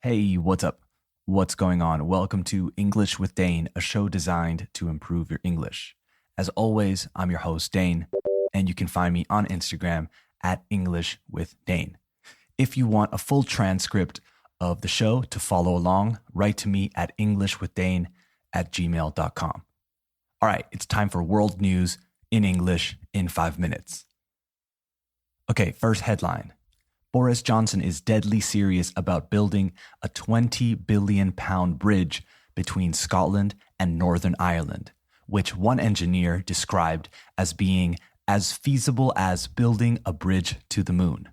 Hey, what's up? What's going on? Welcome to English with Dane, a show designed to improve your English. As always, I'm your host, Dane, and you can find me on Instagram at English with Dane. If you want a full transcript of the show to follow along, write to me at englishwithdane@gmail.com. All right, it's time for world news in English in 5 minutes. Okay, first headline. Boris Johnson is deadly serious about building a £20 billion bridge between Scotland and Northern Ireland, which one engineer described as being as feasible as building a bridge to the moon.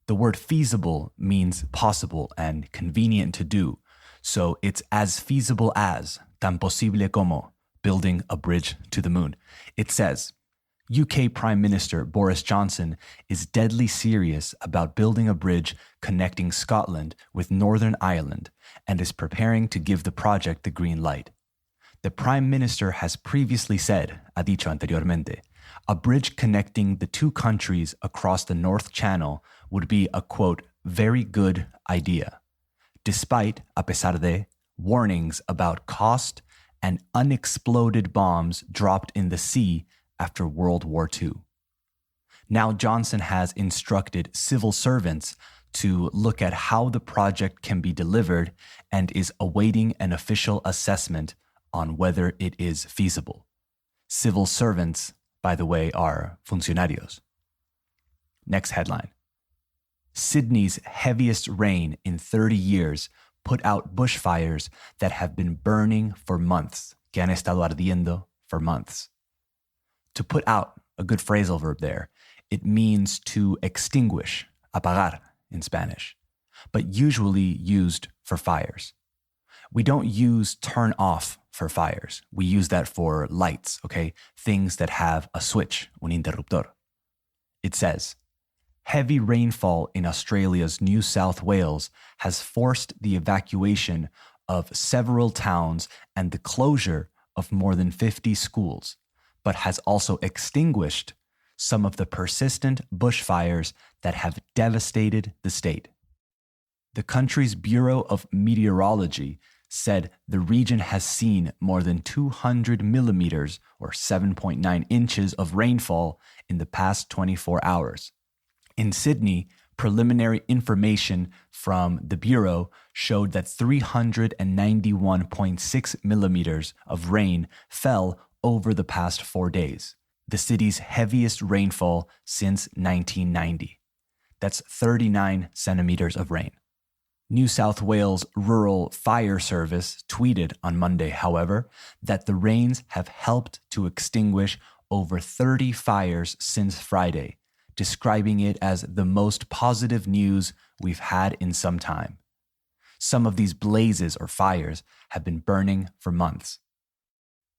The word feasible means possible and convenient to do, so it's as feasible as, tan posible como, building a bridge to the moon. It says, UK Prime Minister Boris Johnson is deadly serious about building a bridge connecting Scotland with Northern Ireland and is preparing to give the project the green light. The Prime Minister has previously said, ha dicho anteriormente, a bridge connecting the two countries across the North Channel would be a, quote, very good idea, despite, a pesar de, warnings about cost and unexploded bombs dropped in the sea after World War II. Now Johnson has instructed civil servants to look at how the project can be delivered and is awaiting an official assessment on whether it is feasible. Civil servants, by the way, are funcionarios. Next headline. Sydney's heaviest rain in 30 years put out bushfires that have been burning for months, que han estado ardiendo for months. To put out, a good phrasal verb there, it means to extinguish, apagar in Spanish, but usually used for fires. We don't use turn off for fires. We use that for lights, okay? Things that have a switch, un interruptor. It says, heavy rainfall in Australia's New South Wales has forced the evacuation of several towns and the closure of more than 50 schools, but has also extinguished some of the persistent bushfires that have devastated the state. The country's Bureau of Meteorology said the region has seen more than 200 millimeters or 7.9 inches of rainfall in the past 24 hours. In Sydney, preliminary information from the Bureau showed that 391.6 millimeters of rain fell over the past 4 days, the city's heaviest rainfall since 1990. That's 39 centimeters of rain. New South Wales Rural Fire Service tweeted on Monday, however, that the rains have helped to extinguish over 30 fires since Friday, describing it as the most positive news we've had in some time. Some of these blazes or fires have been burning for months.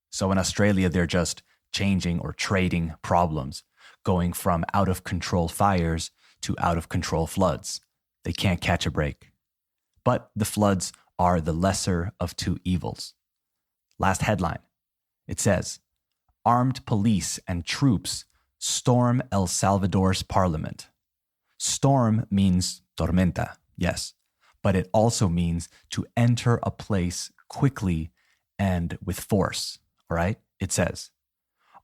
So in Australia, they're just changing or trading problems, going from out-of-control fires to out-of-control floods. They can't catch a break. But the floods are the lesser of two evils. Last headline. It says, armed police and troops storm El Salvador's parliament. Storm means tormenta, yes, but it also means to enter a place quickly and with force. All right, it says,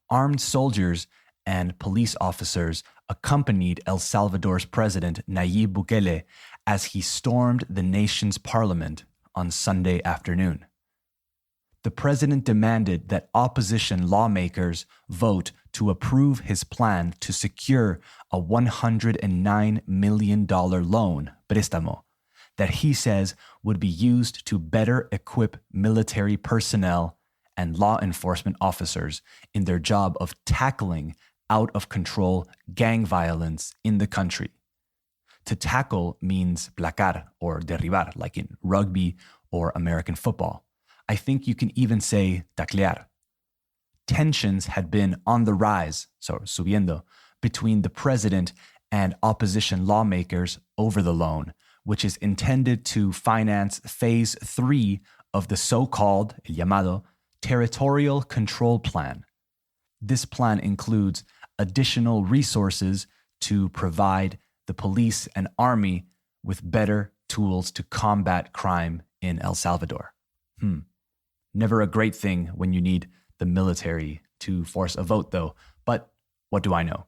armed soldiers and police officers accompanied El Salvador's president Nayib Bukele as he stormed the nation's parliament on Sunday afternoon. The president demanded that opposition lawmakers vote to approve his plan to secure a $109 million loan, préstamo, that he says would be used to better equip military personnel and law enforcement officers in their job of tackling out-of-control gang violence in the country. To tackle means placar or derribar, like in rugby or American football. I think you can even say taclear. Tensions had been on the rise, so subiendo, between the president and opposition lawmakers over the loan, which is intended to finance Phase 3 of the so-called, el llamado, Territorial Control Plan. This plan includes additional resources to provide the police and army with better tools to combat crime in El Salvador. Never a great thing when you need the military to force a vote, though. But what do I know?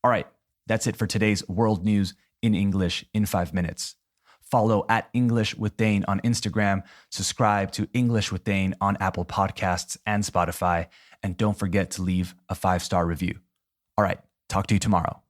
All right, that's it for today's world news in English in 5 minutes. Follow at English with Dane on Instagram, subscribe to English with Dane on Apple Podcasts and Spotify, and don't forget to leave a 5-star review. All right, talk to you tomorrow.